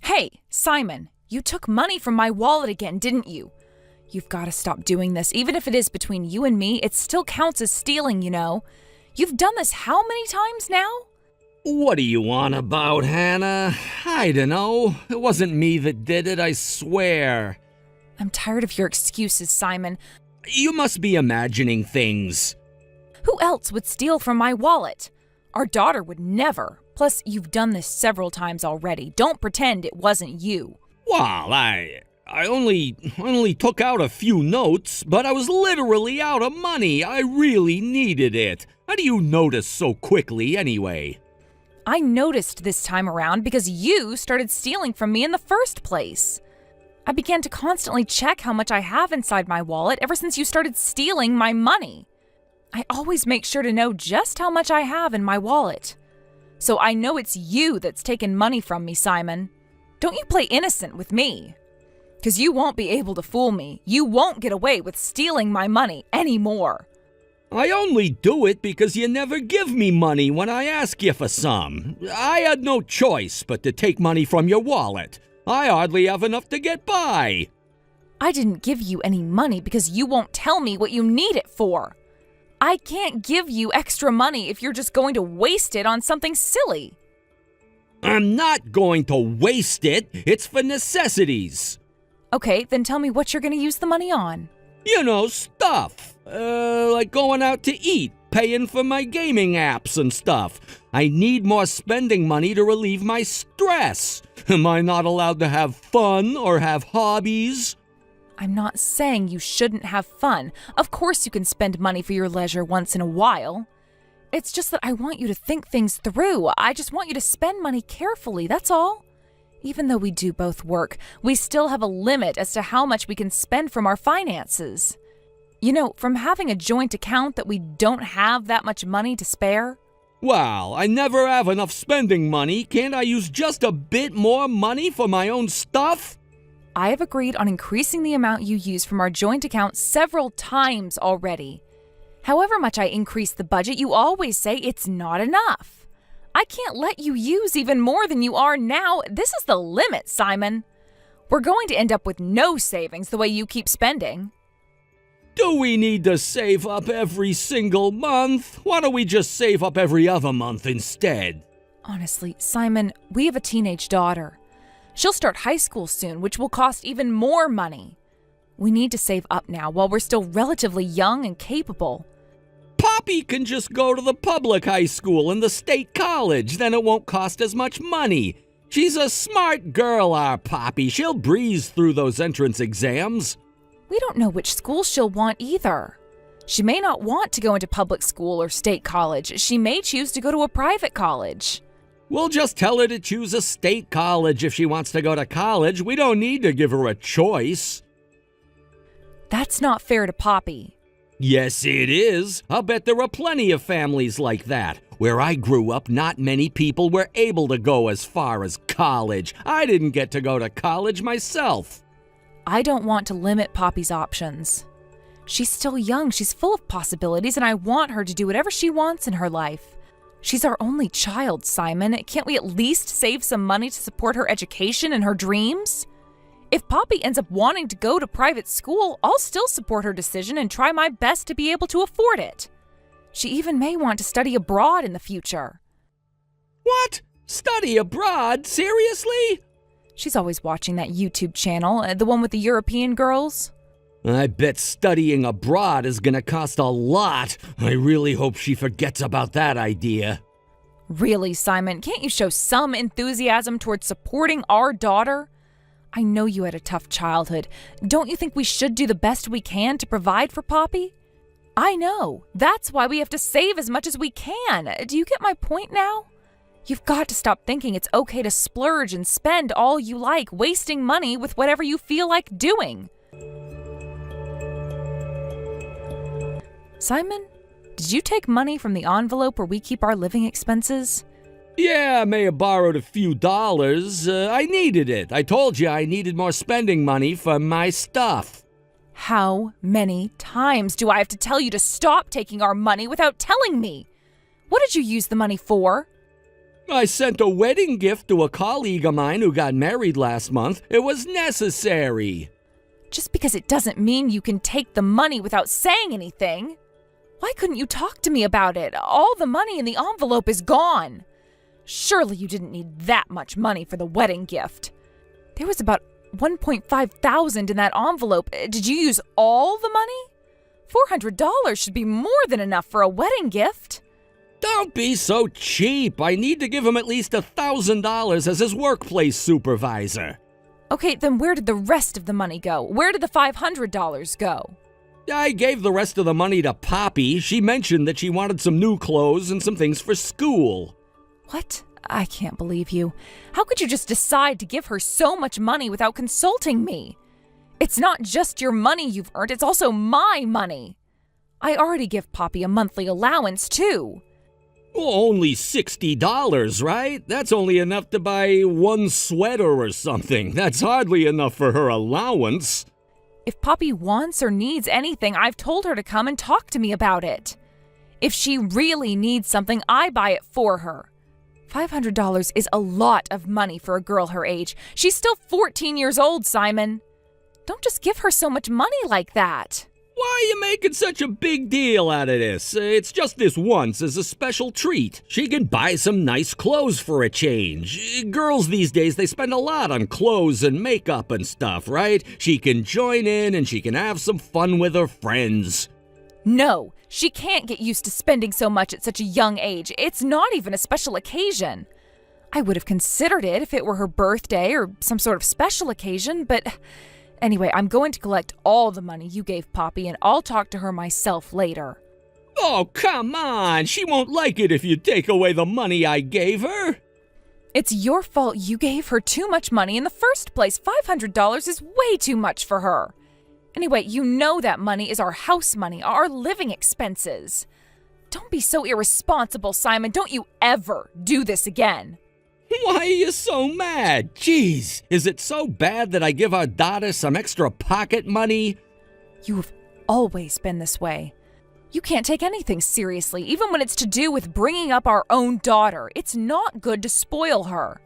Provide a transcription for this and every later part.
Hey, Simon, you took money from my wallet again, didn't you? You've got to stop doing this. Even if it is between you and me, it still counts as stealing, you know. You've done this how many times now? What do you want about, Hannah? I dunno. It wasn't me that did it, I swear. I'm tired of your excuses, Simon. You must be imagining things. Who else would steal from my wallet? Our daughter would never. Plus, you've done this several times already. Don't pretend it wasn't you. Well, I only took out a few notes, but I was literally out of money. I really needed it. How do you notice so quickly anyway? I noticed this time around because you started stealing from me in the first place. I began to constantly check how much I have inside my wallet ever since you started stealing my money. I always make sure to know just how much I have in my wallet. So I know it's you that's taken money from me, Simon. Don't you play innocent with me. 'Cause you won't be able to fool me. You won't get away with stealing my money anymore. I only do it because you never give me money when I ask you for some. I had no choice but to take money from your wallet. I hardly have enough to get by. I didn't give you any money because you won't tell me what you need it for. I can't give you extra money if you're just going to waste it on something silly. I'm not going to waste it. It's for necessities. Okay, then tell me what you're going to use the money on. You know, stuff. Like going out to eat, paying for my gaming apps and stuff. I need more spending money to relieve my stress. Am I not allowed to have fun or have hobbies? I'm not saying you shouldn't have fun. Of course you can spend money for your leisure once in a while. It's just that I want you to think things through. I just want you to spend money carefully, that's all. Even though we do both work, we still have a limit as to how much we can spend from our finances. You know, from having a joint account that we don't have that much money to spare. Well, I never have enough spending money. Can't I use just a bit more money for my own stuff? I have agreed on increasing the amount you use from our joint account several times already. However much I increase the budget, you always say it's not enough. I can't let you use even more than you are now. This is the limit, Simon. We're going to end up with no savings the way you keep spending. Do we need to save up every single month? Why don't we just save up every other month instead? Honestly, Simon, we have a teenage daughter. She'll start high school soon, which will cost even more money. We need to save up now while we're still relatively young and capable. Poppy can just go to the public high school and the state college, then it won't cost as much money. She's a smart girl, our Poppy. She'll breeze through those entrance exams. We don't know which school she'll want either. She may not want to go into public school or state college. She may choose to go to a private college. We'll just tell her to choose a state college if she wants to go to college. We don't need to give her a choice. That's not fair to Poppy. Yes, it is. I'll bet there are plenty of families like that. Where I grew up, not many people were able to go as far as college. I didn't get to go to college myself. I don't want to limit Poppy's options. She's still young, she's full of possibilities, and I want her to do whatever she wants in her life. She's our only child, Simon. Can't we at least save some money to support her education and her dreams? If Poppy ends up wanting to go to private school, I'll still support her decision and try my best to be able to afford it. She even may want to study abroad in the future. What? Study abroad? Seriously? She's always watching that YouTube channel, the one with the European girls. I bet studying abroad is gonna cost a lot. I really hope she forgets about that idea. Really, Simon, can't you show some enthusiasm towards supporting our daughter? I know you had a tough childhood. Don't you think we should do the best we can to provide for Poppy? I know. That's why we have to save as much as we can. Do you get my point now? You've got to stop thinking it's okay to splurge and spend all you like, wasting money with whatever you feel like doing. Simon, did you take money from the envelope where we keep our living expenses? Yeah, I may have borrowed a few dollars. I needed it. I told you I needed more spending money for my stuff. How many times do I have to tell you to stop taking our money without telling me? What did you use the money for? I sent a wedding gift to a colleague of mine who got married last month. It was necessary. Just because it doesn't mean you can take the money without saying anything. Why couldn't you talk to me about it? All the money in the envelope is gone. Surely you didn't need that much money for the wedding gift. There was about $1,500 in that envelope. Did you use all the money? $400 should be more than enough for a wedding gift. Don't be so cheap. I need to give him at least $1,000 as his workplace supervisor. Okay, then where did the rest of the money go? Where did the $500 go? I gave the rest of the money to Poppy. She mentioned that she wanted some new clothes and some things for school. What? I can't believe you. How could you just decide to give her so much money without consulting me? It's not just your money you've earned, it's also my money. I already give Poppy a monthly allowance, too. Well, only $60, right? That's only enough to buy one sweater or something. That's hardly enough for her allowance. If Poppy wants or needs anything, I've told her to come and talk to me about it. If she really needs something, I buy it for her. $500 is a lot of money for a girl her age. She's still 14 years old, Simon. Don't just give her so much money like that. Why are you making such a big deal out of this? It's just this once as a special treat. She can buy some nice clothes for a change. Girls these days, they spend a lot on clothes and makeup and stuff, right? She can join in and she can have some fun with her friends. No, she can't get used to spending so much at such a young age. It's not even a special occasion. I would have considered it if it were her birthday or some sort of special occasion, but... Anyway, I'm going to collect all the money you gave Poppy, and I'll talk to her myself later. Oh, come on! She won't like it if you take away the money I gave her! It's your fault you gave her too much money in the first place. $500 is way too much for her. Anyway, you know that money is our house money, our living expenses. Don't be so irresponsible, Simon. Don't you ever do this again. Why are you so mad? Jeez, is it so bad that I give our daughter some extra pocket money? You have always been this way. You can't take anything seriously, even when it's to do with bringing up our own daughter. It's not good to spoil her.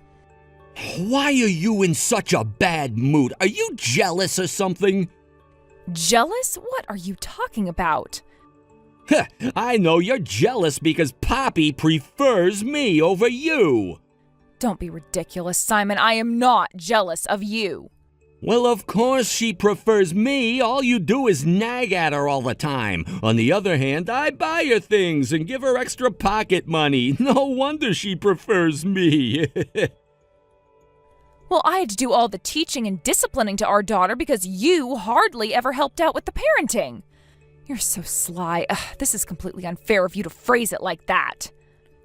Why are you in such a bad mood? Are you jealous or something? Jealous? What are you talking about? I know you're jealous because Poppy prefers me over you. Don't be ridiculous, Simon. I am not jealous of you. Well, of course she prefers me. All you do is nag at her all the time. On the other hand, I buy her things and give her extra pocket money. No wonder she prefers me. Well, I had to do all the teaching and disciplining to our daughter because you hardly ever helped out with the parenting. You're so sly. This is completely unfair of you to phrase it like that.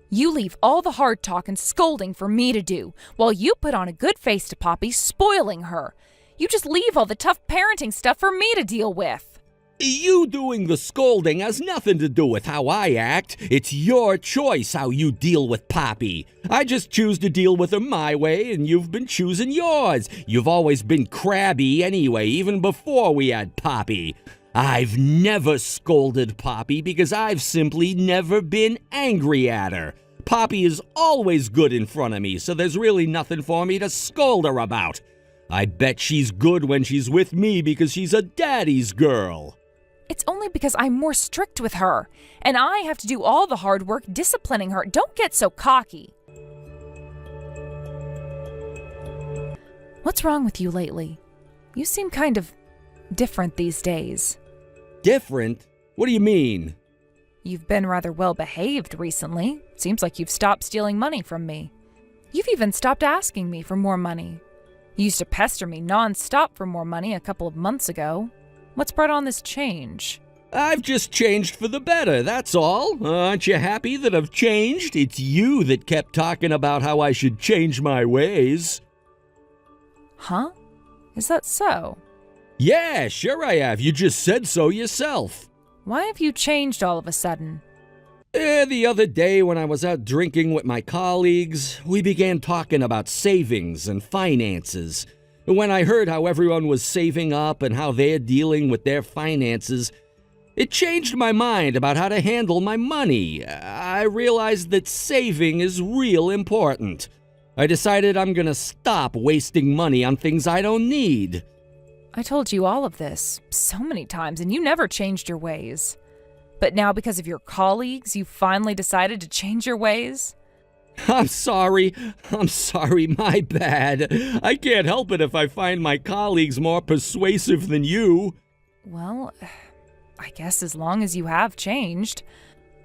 You leave all the hard talk and scolding for me to do, while you put on a good face to Poppy, spoiling her. You just leave all the tough parenting stuff for me to deal with. You doing the scolding has nothing to do with how I act. It's your choice how you deal with Poppy. I just choose to deal with her my way, and you've been choosing yours. You've always been crabby anyway, even before we had Poppy. I've never scolded Poppy because I've simply never been angry at her. Poppy is always good in front of me, so there's really nothing for me to scold her about. I bet she's good when she's with me because she's a daddy's girl. It's only because I'm more strict with her, and I have to do all the hard work disciplining her. Don't get so cocky. What's wrong with you lately? You seem kind of different these days. Different? What do you mean? You've been rather well behaved recently. Seems like you've stopped stealing money from me. You've even stopped asking me for more money. You used to pester me non-stop for more money a couple of months ago. What's brought on this change? I've just changed for the better, that's all. Aren't you happy that I've changed? It's you that kept talking about how I should change my ways. Huh? Is that so? Yeah, sure I have. You just said so yourself. Why have you changed all of a sudden? The other day when I was out drinking with my colleagues, we began talking about savings and finances. When I heard how everyone was saving up and how they're dealing with their finances, it changed my mind about how to handle my money. I realized that saving is real important. I decided I'm gonna stop wasting money on things I don't need. I told you all of this so many times, and you never changed your ways. But now, because of your colleagues, you finally decided to change your ways? I'm sorry, my bad. I can't help it if I find my colleagues more persuasive than you. Well, I guess as long as you have changed.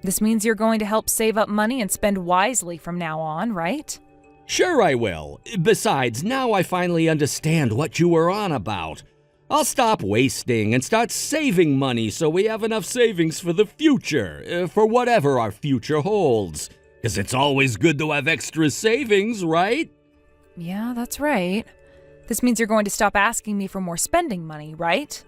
This means you're going to help save up money and spend wisely from now on, right? Sure I will. Besides, now I finally understand what you were on about. I'll stop wasting and start saving money so we have enough savings for the future, for whatever our future holds. 'Cause it's always good to have extra savings, right? Yeah, that's right. This means you're going to stop asking me for more spending money, right?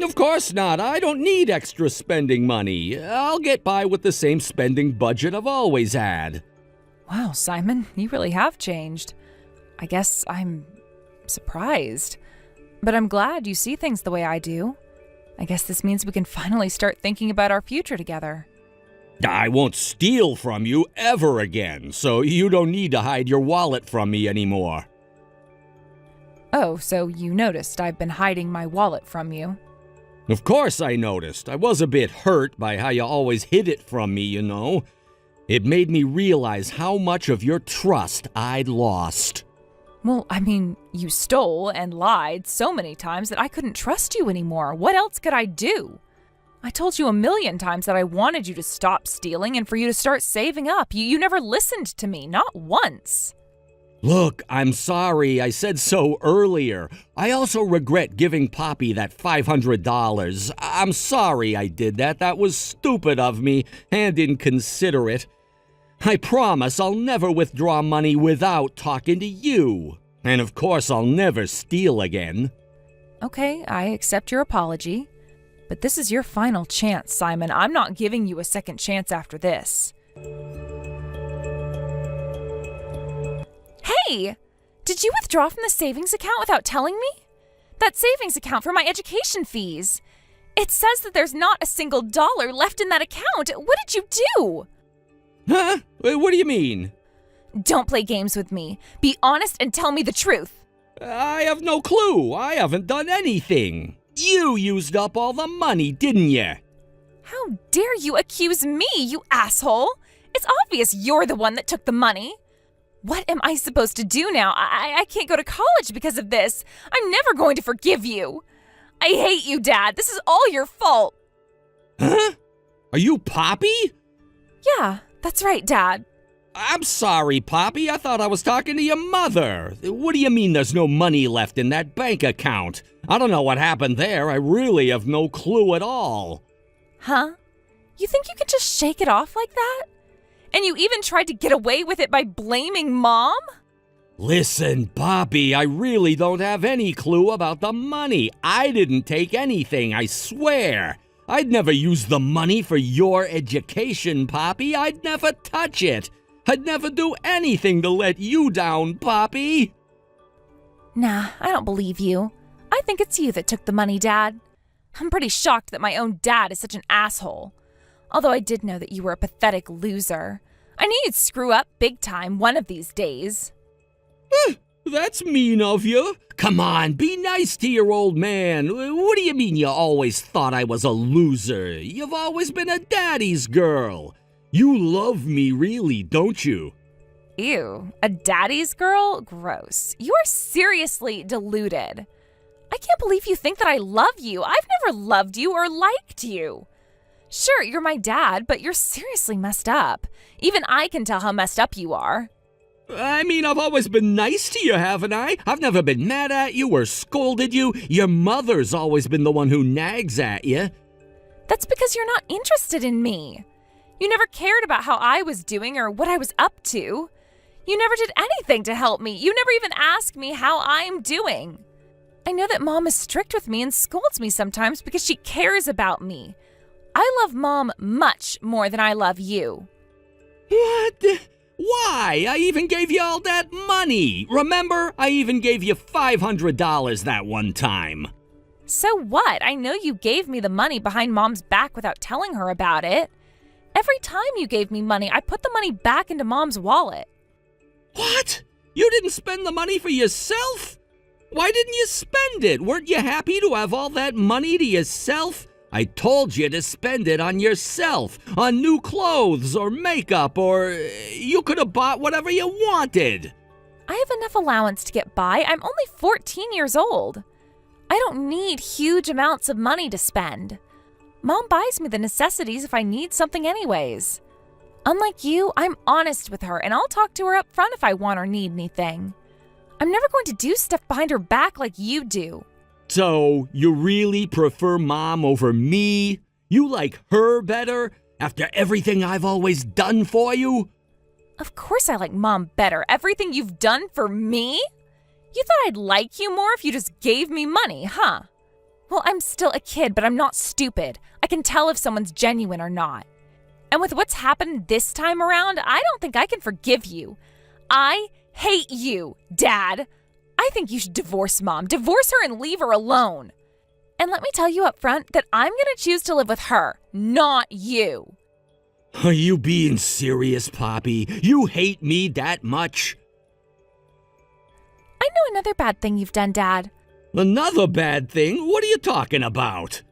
Of course not. I don't need extra spending money. I'll get by with the same spending budget I've always had. Wow, Simon, you really have changed. I guess I'm surprised. But I'm glad you see things the way I do. I guess this means we can finally start thinking about our future together. I won't steal from you ever again, so you don't need to hide your wallet from me anymore. Oh, so you noticed I've been hiding my wallet from you. Of course I noticed. I was a bit hurt by how you always hid it from me, you know. It made me realize how much of your trust I'd lost. Well, I mean, you stole and lied so many times that I couldn't trust you anymore. What else could I do? I told you a million times that I wanted you to stop stealing and for you to start saving up. You never listened to me, not once. Look, I'm sorry I said so earlier. I also regret giving Poppy that $500. I'm sorry I did that. That was stupid of me and inconsiderate. I promise I'll never withdraw money without talking to you. And of course I'll never steal again. Okay, I accept your apology. But this is your final chance, Simon. I'm not giving you a second chance after this. Hey! Did you withdraw from the savings account without telling me? That savings account for my education fees. It says that there's not a single dollar left in that account. What did you do? Huh? What do you mean? Don't play games with me. Be honest and tell me the truth. I have no clue. I haven't done anything. You used up all the money, didn't you? How dare you accuse me, you asshole? It's obvious you're the one that took the money. What am I supposed to do now? I can't go to college because of this. I'm never going to forgive you. I hate you, Dad. This is all your fault. Huh? Are you Poppy? Yeah, that's right, Dad. I'm sorry, Poppy. I thought I was talking to your mother. What do you mean there's no money left in that bank account? I don't know what happened there. I really have no clue at all. Huh? You think you could just shake it off like that? And you even tried to get away with it by blaming Mom? Listen, Poppy, I really don't have any clue about the money. I didn't take anything, I swear. I'd never use the money for your education, Poppy. I'd never touch it. I'd never do anything to let you down, Poppy. Nah, I don't believe you. I think it's you that took the money, Dad. I'm pretty shocked that my own dad is such an asshole. Although I did know that you were a pathetic loser. I knew you'd screw up big time one of these days. That's mean of you. Come on, be nice to your old man. What do you mean you always thought I was a loser? You've always been a daddy's girl. You love me really, don't you? Ew, a daddy's girl? Gross. You are seriously deluded. I can't believe you think that I love you. I've never loved you or liked you. Sure, you're my dad, but you're seriously messed up. Even I can tell how messed up you are. I mean, I've always been nice to you, haven't I? I've never been mad at you or scolded you. Your mother's always been the one who nags at you. That's because you're not interested in me. You never cared about how I was doing or what I was up to. You never did anything to help me. You never even asked me how I'm doing. I know that Mom is strict with me and scolds me sometimes because she cares about me. I love Mom much more than I love you. What? Why? I even gave you all that money. Remember? I even gave you $500 that one time. So what? I know you gave me the money behind Mom's back without telling her about it. Every time you gave me money, I put the money back into Mom's wallet. What? You didn't spend the money for yourself? Why didn't you spend it? Weren't you happy to have all that money to yourself? I told you to spend it on yourself, on new clothes or makeup, or you could have bought whatever you wanted. I have enough allowance to get by. I'm only 14 years old. I don't need huge amounts of money to spend. Mom buys me the necessities if I need something anyways. Unlike you, I'm honest with her, and I'll talk to her up front if I want or need anything. I'm never going to do stuff behind her back like you do. So, you really prefer Mom over me? You like her better after everything I've always done for you? Of course I like Mom better. Everything you've done for me? You thought I'd like you more if you just gave me money, huh? Well, I'm still a kid, but I'm not stupid. I can tell if someone's genuine or not. And with what's happened this time around, I don't think I can forgive you. I hate you, Dad. I think you should divorce Mom. Divorce her and leave her alone. And let me tell you up front that I'm going to choose to live with her, not you. Are you being serious, Poppy? You hate me that much? I know another bad thing you've done, Dad. Another bad thing? What are you talking about?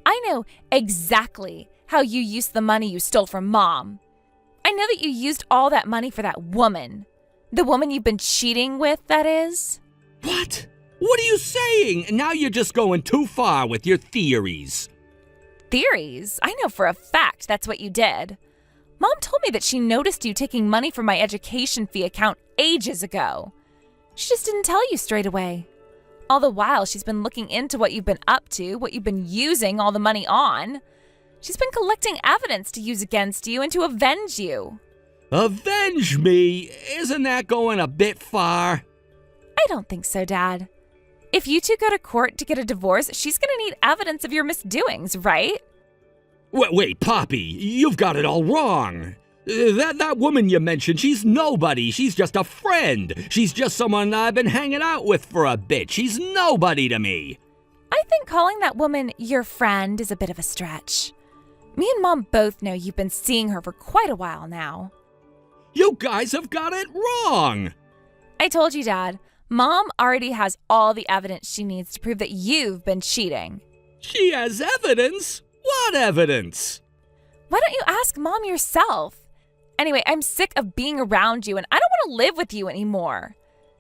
I know exactly how you used the money you stole from Mom. I know that you used all that money for that woman. The woman you've been cheating with, that is. What? What are you saying? Now you're just going too far with your theories. Theories? I know for a fact that's what you did. Mom told me that she noticed you taking money from my education fee account ages ago. She just didn't tell you straight away. All the while, she's been looking into what you've been up to, what you've been using all the money on. She's been collecting evidence to use against you and to avenge you. Avenge me? Isn't that going a bit far? I don't think so, Dad. If you two go to court to get a divorce, she's going to need evidence of your misdoings, right? Wait, Poppy, you've got it all wrong. That woman you mentioned, she's nobody. She's just a friend. She's just someone I've been hanging out with for a bit. She's nobody to me. I think calling that woman your friend is a bit of a stretch. Me and Mom both know you've been seeing her for quite a while now. You guys have got it wrong. I told you, Dad. Mom already has all the evidence she needs to prove that you've been cheating. She has evidence? What evidence? Why don't you ask Mom yourself? Anyway, I'm sick of being around you and I don't want to live with you anymore.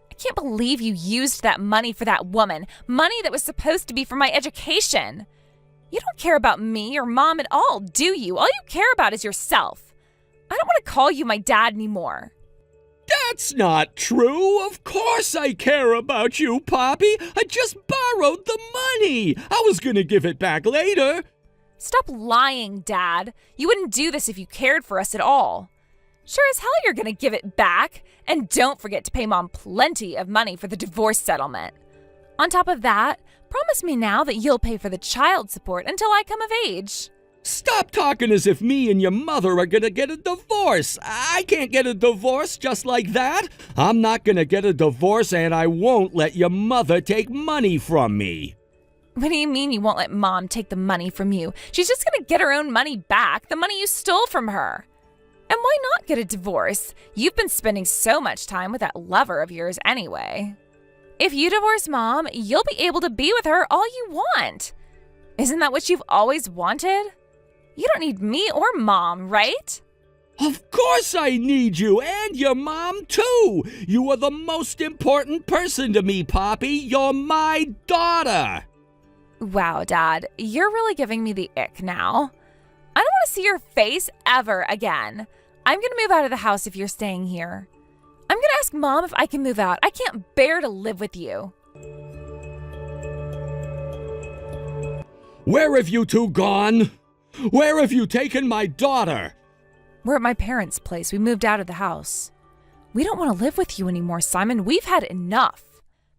I can't believe you used that money for that woman, money that was supposed to be for my education. You don't care about me or Mom at all, do you? All you care about is yourself. I don't want to call you my dad anymore. That's not true. Of course I care about you, Poppy. I just borrowed the money. I was gonna give it back later. Stop lying, Dad. You wouldn't do this if you cared for us at all. Sure as hell you're gonna give it back. And don't forget to pay Mom plenty of money for the divorce settlement. On top of that, promise me now that you'll pay for the child support until I come of age. Stop talking as if me and your mother are gonna get a divorce. I can't get a divorce just like that. I'm not gonna get a divorce, and I won't let your mother take money from me. What do you mean you won't let Mom take the money from you? She's just gonna get her own money back, the money you stole from her. And why not get a divorce? You've been spending so much time with that lover of yours anyway. If you divorce Mom, you'll be able to be with her all you want. Isn't that what you've always wanted? You don't need me or Mom, right? Of course I need you, and your mom too. You are the most important person to me, Poppy. You're my daughter. Wow, Dad, you're really giving me the ick now. I don't want to see your face ever again. I'm going to move out of the house if you're staying here. I'm going to ask Mom if I can move out. I can't bear to live with you. Where have you two gone? Where have you taken my daughter? We're at my parents' place. We moved out of the house. We don't want to live with you anymore, Simon. We've had enough.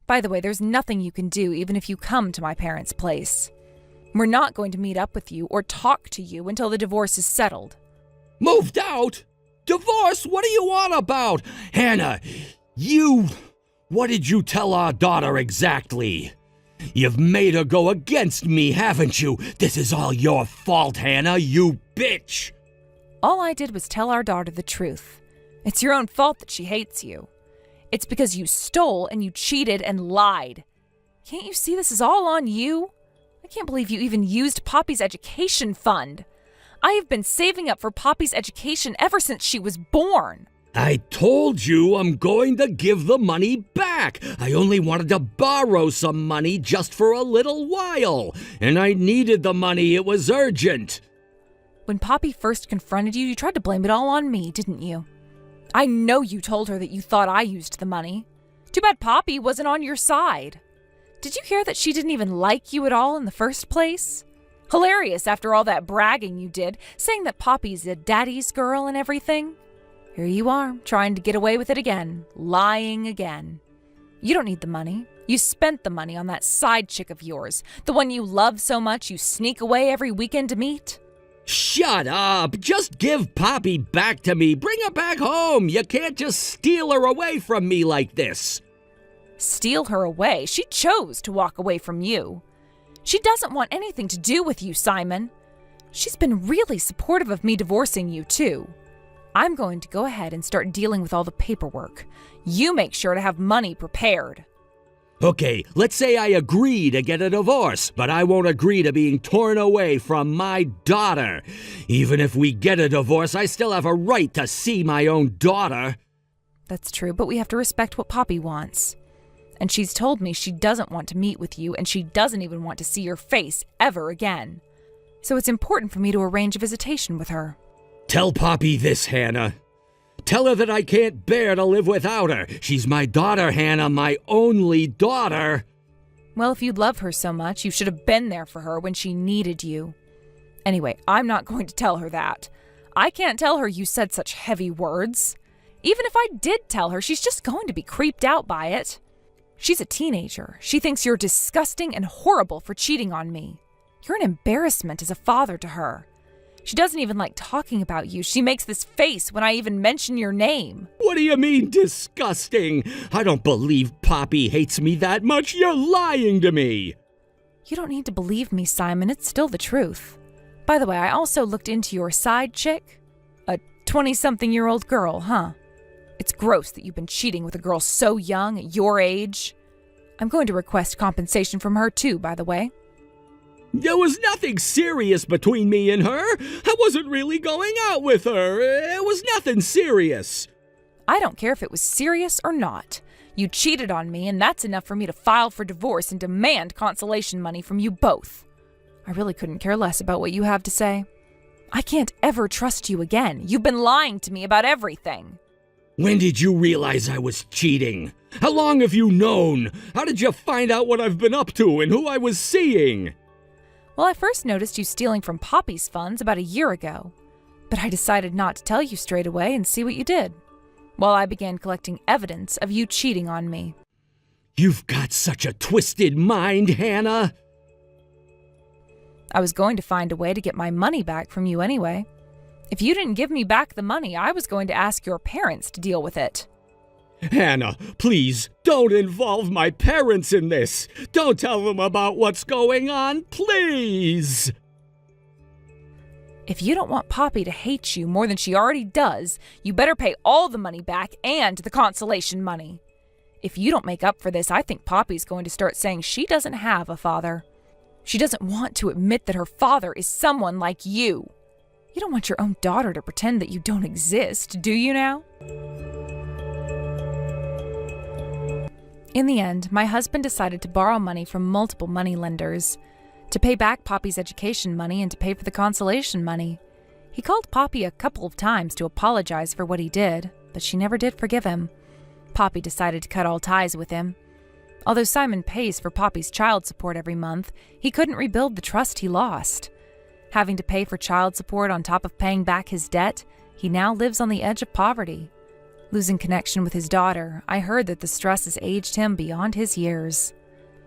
By the way, there's nothing you can do even if you come to my parents' place. We're not going to meet up with you or talk to you until the divorce is settled. Moved out? Divorce? What are you on about? Hannah, what did you tell our daughter exactly? You've made her go against me, haven't you? This is all your fault, Hannah, you bitch. All I did was tell our daughter the truth. It's your own fault that she hates you. It's because you stole and you cheated and lied. Can't you see this is all on you? I can't believe you even used Poppy's education fund. I have been saving up for Poppy's education ever since she was born. I told you I'm going to give the money back. I only wanted to borrow some money just for a little while, and I needed the money. It was urgent. When Poppy first confronted you, you tried to blame it all on me, didn't you? I know you told her that you thought I used the money. Too bad Poppy wasn't on your side. Did you hear that she didn't even like you at all in the first place? Hilarious after all that bragging you did, saying that Poppy's a daddy's girl and everything. Here you are, trying to get away with it again, lying again. You don't need the money. You spent the money on that side chick of yours, the one you love so much you sneak away every weekend to meet. Shut up! Just give Poppy back to me. Bring her back home. You can't just steal her away from me like this. Steal her away? She chose to walk away from you. She doesn't want anything to do with you, Simon. She's been really supportive of me divorcing you, too. I'm going to go ahead and start dealing with all the paperwork. You make sure to have money prepared. Okay, let's say I agree to get a divorce, but I won't agree to being torn away from my daughter. Even if we get a divorce, I still have a right to see my own daughter. That's true, but we have to respect what Poppy wants. And she's told me she doesn't want to meet with you, and she doesn't even want to see your face ever again. So it's important for me to arrange a visitation with her. Tell Poppy this, Hannah. Tell her that I can't bear to live without her. She's my daughter, Hannah, my only daughter. Well, if you love her so much, you should have been there for her when she needed you. Anyway, I'm not going to tell her that. I can't tell her you said such heavy words. Even if I did tell her, she's just going to be creeped out by it. She's a teenager. She thinks you're disgusting and horrible for cheating on me. You're an embarrassment as a father to her. She doesn't even like talking about you. She makes this face when I even mention your name. What do you mean, disgusting? I don't believe Poppy hates me that much. You're lying to me. You don't need to believe me, Simon. It's still the truth. By the way, I also looked into your side chick. A 20-something-year-old girl, huh? It's gross that you've been cheating with a girl so young at your age. I'm going to request compensation from her too, by the way. There was nothing serious between me and her. I wasn't really going out with her. It was nothing serious. I don't care if it was serious or not. You cheated on me, and that's enough for me to file for divorce and demand consolation money from you both. I really couldn't care less about what you have to say. I can't ever trust you again. You've been lying to me about everything. When did you realize I was cheating? How long have you known? How did you find out what I've been up to and who I was seeing? Well, I first noticed you stealing from Poppy's funds about a year ago, but I decided not to tell you straight away and see what you did, while I began collecting evidence of you cheating on me. You've got such a twisted mind, Hannah. I was going to find a way to get my money back from you anyway. If you didn't give me back the money, I was going to ask your parents to deal with it. Hannah, please, don't involve my parents in this. Don't tell them about what's going on, please. If you don't want Poppy to hate you more than she already does, you better pay all the money back and the consolation money. If you don't make up for this, I think Poppy's going to start saying she doesn't have a father. She doesn't want to admit that her father is someone like you. You don't want your own daughter to pretend that you don't exist, do you now? In the end, my husband decided to borrow money from multiple moneylenders to pay back Poppy's education money and to pay for the consolation money. He called Poppy a couple of times to apologize for what he did, but she never did forgive him. Poppy decided to cut all ties with him. Although Simon pays for Poppy's child support every month, he couldn't rebuild the trust he lost. Having to pay for child support on top of paying back his debt, he now lives on the edge of poverty. Losing connection with his daughter, I heard that the stress has aged him beyond his years.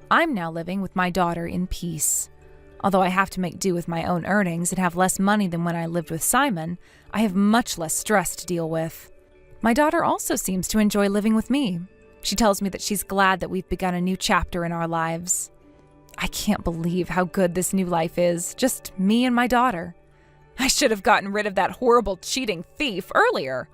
I'm now living with my daughter in peace. Although I have to make do with my own earnings and have less money than when I lived with Simon, I have much less stress to deal with. My daughter also seems to enjoy living with me. She tells me that she's glad that we've begun a new chapter in our lives. I can't believe how good this new life is, just me and my daughter. I should have gotten rid of that horrible cheating thief earlier.